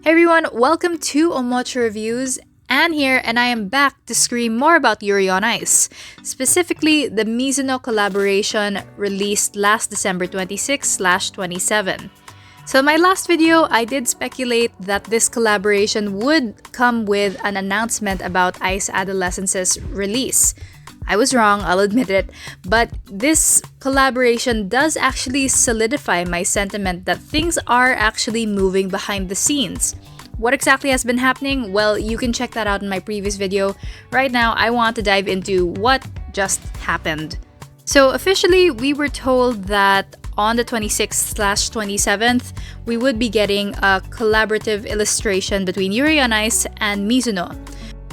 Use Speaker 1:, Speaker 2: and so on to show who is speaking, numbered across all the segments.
Speaker 1: Hey everyone, welcome to Omocho Reviews. Anne here, and I am back to scream more about Yuri on Ice, specifically the Mizuno collaboration released last December 26/27. So in my last video, I did speculate that this collaboration would come with an announcement about Ice Adolescence's release. I was wrong, I'll admit it, but this collaboration does actually solidify my sentiment that things are actually moving behind the scenes. What exactly has been happening? Well, you can check that out in my previous video. Right now, I want to dive into what just happened. So officially, we were told that on the 26th/27th, we would be getting a collaborative illustration between Yuri on Ice and Mizuno.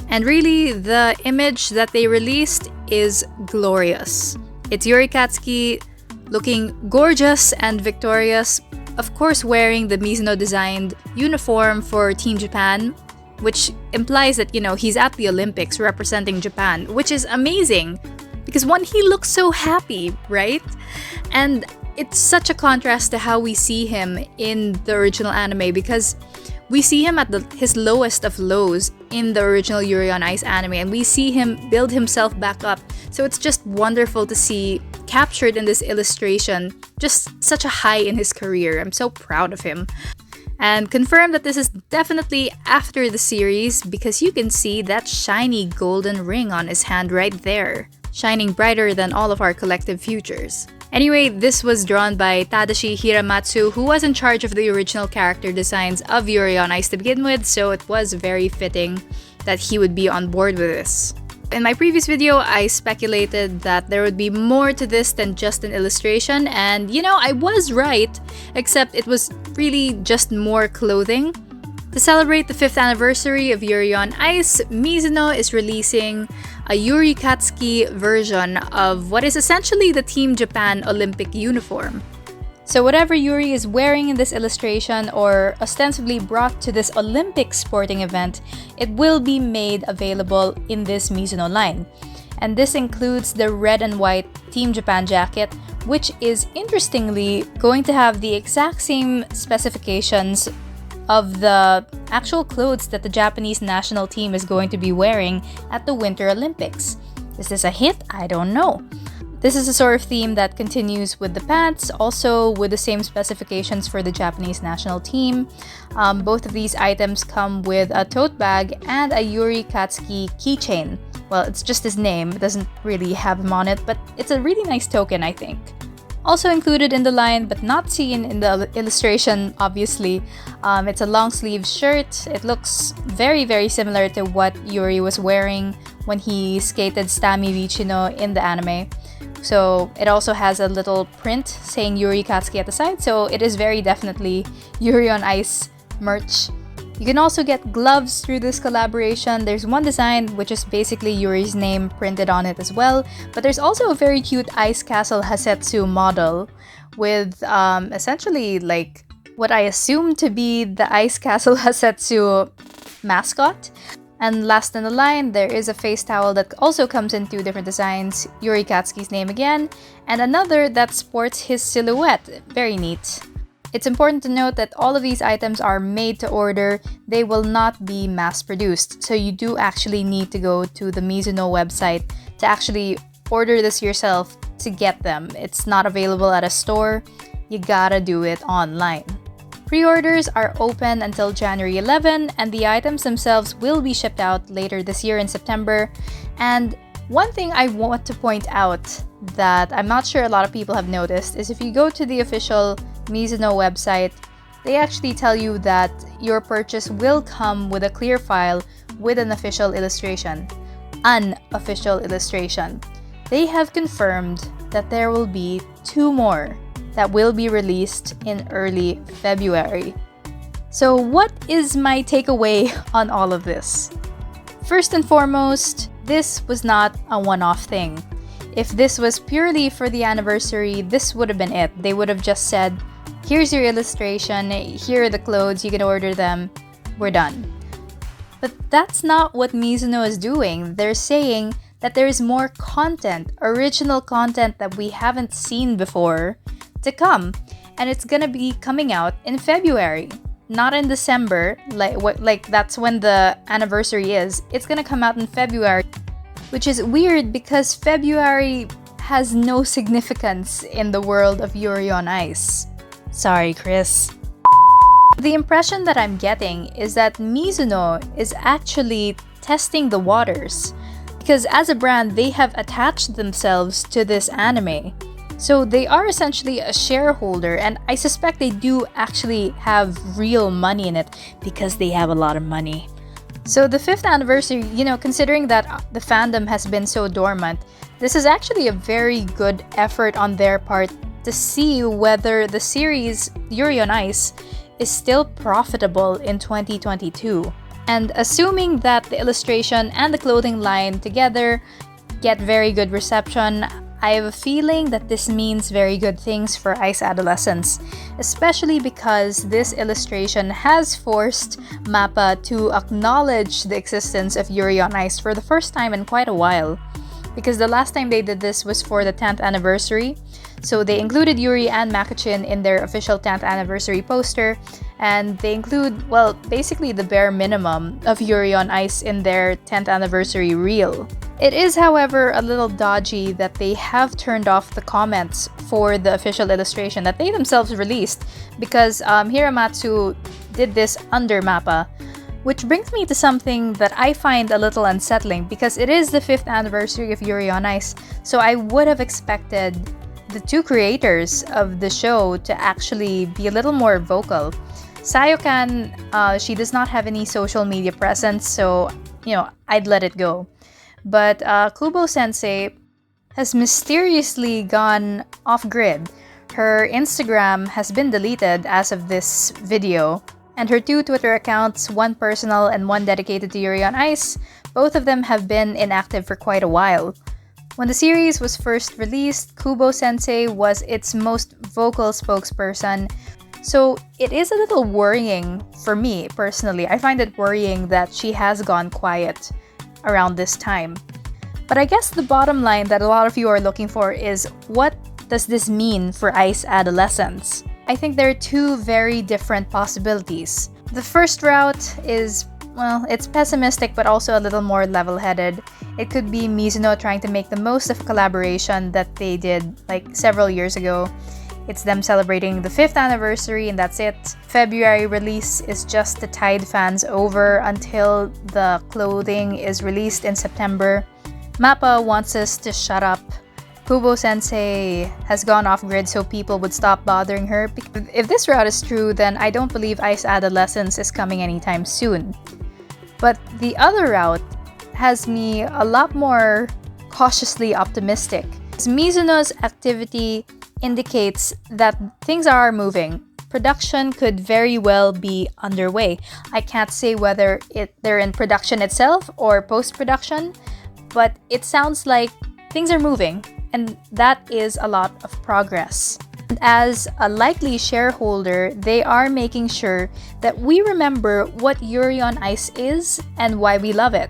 Speaker 1: And really, the image that they released is glorious. It's Yuri Katsuki looking gorgeous and victorious, of course wearing the Mizuno designed uniform for Team Japan, which implies that, he's at the Olympics representing Japan, which is amazing because he looks so happy, right? And it's such a contrast to how we see him in the original anime because we see him at his lowest of lows in the original Yuri on Ice anime, and we see him build himself back up. So it's just wonderful to see captured in this illustration just such a high in his career. I'm so proud of him. And confirm that this is definitely after the series because you can see that shiny golden ring on his hand right there, shining brighter than all of our collective futures. Anyway, this was drawn by Tadashi Hiramatsu, who was in charge of the original character designs of Yuri on Ice to begin with, so it was very fitting that he would be on board with this. In my previous video, I speculated that there would be more to this than just an illustration, and I was right, except it was really just more clothing. To celebrate the 5th anniversary of Yuri on Ice, Mizuno is releasing a Yuri Katsuki version of what is essentially the Team Japan Olympic uniform. So whatever Yuri is wearing in this illustration or ostensibly brought to this Olympic sporting event, it will be made available in this Mizuno line. And this includes the red and white Team Japan jacket, which is interestingly going to have the exact same specifications of the actual clothes that the Japanese national team is going to be wearing at the Winter Olympics. Is this a hit? I don't know. This is a sort of theme that continues with the pants, also with the same specifications for the Japanese national team. Both of these items come with a tote bag and a Yuri Katsuki keychain. Well, it's just his name, it doesn't really have him on it, but it's a really nice token, I think. Also included in the line, but not seen in the illustration, obviously, it's a long sleeve shirt. It looks very, very similar to what Yuri was wearing when he skated Stami Vicino in the anime. So it also has a little print saying Yuri Katsuki at the side, so it is very definitely Yuri on Ice merch. You can also get gloves through this collaboration. There's one design which is basically Yuri's name printed on it as well, but there's also a very cute Ice Castle Hasetsu model with essentially like what I assume to be the Ice Castle Hasetsu mascot. And last in the line, there is a face towel that also comes in 2 different designs, Yuri Katsuki's name again, and another that sports his silhouette. Very neat. It's important to note that all of these items are made to order. They will not be mass-produced, so you do actually need to go to the Mizuno website to actually order this yourself to get them. It's not available at a store. You gotta do it online. Pre-orders are open until January 11, and the items themselves will be shipped out later this year in September. And one thing I want to point out that I'm not sure a lot of people have noticed is if you go to the official Mizuno website, they actually tell you that your purchase will come with a clear file with an official illustration. Unofficial illustration. They have confirmed that there will be 2 more that will be released in early February. So what is my takeaway on all of this? First and foremost, this was not a one-off thing. If this was purely for the anniversary, this would have been it. They would have just said, here's your illustration, here are the clothes, you can order them, we're done. But that's not what Mizuno is doing. They're saying that there is more content, original content that we haven't seen before to come, and it's gonna be coming out in February. not in December, like that's when the anniversary is. It's gonna come out in February, which is weird because February has no significance in the world of Yuri on Ice. Sorry, Chris. The impression that I'm getting is that Mizuno is actually testing the waters, because as a brand, they have attached themselves to this anime. So they are essentially a shareholder, and I suspect they do actually have real money in it because they have a lot of money. So the 5th anniversary, considering that the fandom has been so dormant, this is actually a very good effort on their part to see whether the series Yuri on Ice is still profitable in 2022. And assuming that the illustration and the clothing line together get very good reception, I have a feeling that this means very good things for Ice Adolescence, especially because this illustration has forced MAPPA to acknowledge the existence of Yuri on Ice for the first time in quite a while. Because the last time they did this was for the 10th anniversary, so they included Yuri and Makachin in their official 10th anniversary poster, and they include, well, basically the bare minimum of Yuri on Ice in their 10th anniversary reel. It is, however, a little dodgy that they have turned off the comments for the official illustration that they themselves released, because Hiramatsu did this under MAPPA. Which brings me to something that I find a little unsettling, because it is the 5th anniversary of Yuri on Ice, so I would have expected the two creators of the show to actually be a little more vocal. Sayokan, she does not have any social media presence, so, I'd let it go. But Kubo-sensei has mysteriously gone off-grid. Her Instagram has been deleted as of this video, and her 2 Twitter accounts, one personal and one dedicated to Yuri on Ice, both of them have been inactive for quite a while. When the series was first released, Kubo-sensei was its most vocal spokesperson, so it is a little worrying for me personally. I find it worrying that she has gone quiet around this time. But I guess the bottom line that a lot of you are looking for is, what does this mean for Ice Adolescence? I think there are 2 very different possibilities. The first route is, well, it's pessimistic but also a little more level-headed. It could be Mizuno trying to make the most of collaboration that they did like several years ago. It's them celebrating the 5th anniversary and that's it. February release is just to tide fans over until the clothing is released in September. MAPPA wants us to shut up. Kubo-sensei has gone off-grid so people would stop bothering her. If this route is true, then I don't believe Ice Adolescence is coming anytime soon. But the other route has me a lot more cautiously optimistic. Mizuno's activity indicates that things are moving. Production could very well be underway. I can't say whether they're in production itself or post-production, but it sounds like things are moving. And that is a lot of progress. And as a likely shareholder, they are making sure that we remember what Yuri on Ice is and why we love it.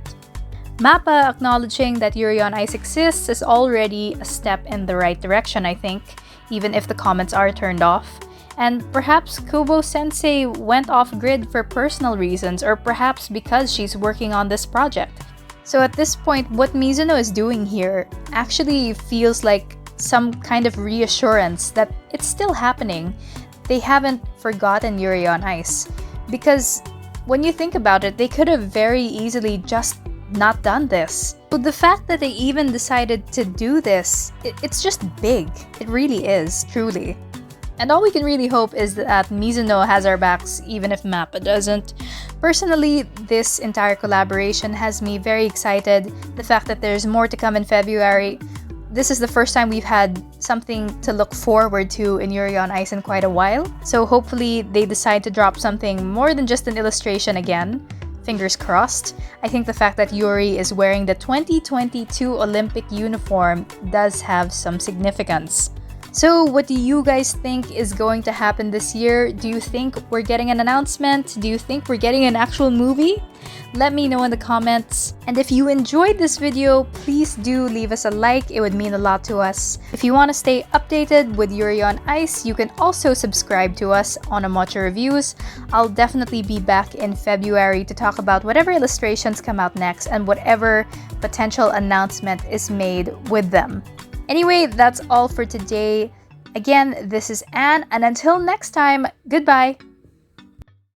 Speaker 1: MAPPA acknowledging that Yuri on Ice exists is already a step in the right direction, I think, even if the comments are turned off. And perhaps Kubo-sensei went off-grid for personal reasons, or perhaps because she's working on this project. So at this point, what Mizuno is doing here actually feels like some kind of reassurance that it's still happening. They haven't forgotten Yuri on Ice. Because when you think about it, they could have very easily just not done this. But the fact that they even decided to do this, it's just big. It really is, truly. And all we can really hope is that Mizuno has our backs even if MAPPA doesn't. Personally, this entire collaboration has me very excited. The fact that there's more to come in February. This is the first time we've had something to look forward to in Yuri on Ice in quite a while. So hopefully they decide to drop something more than just an illustration again. Fingers crossed. I think the fact that Yuri is wearing the 2022 Olympic uniform does have some significance. So what do you guys think is going to happen this year? Do you think we're getting an announcement? Do you think we're getting an actual movie? Let me know in the comments. And if you enjoyed this video, please do leave us a like. It would mean a lot to us. If you want to stay updated with Yuri on Ice, you can also subscribe to us on Omocha Reviews. I'll definitely be back in February to talk about whatever illustrations come out next and whatever potential announcement is made with them. Anyway, that's all for today. Again, this is Anne, and until next time, goodbye!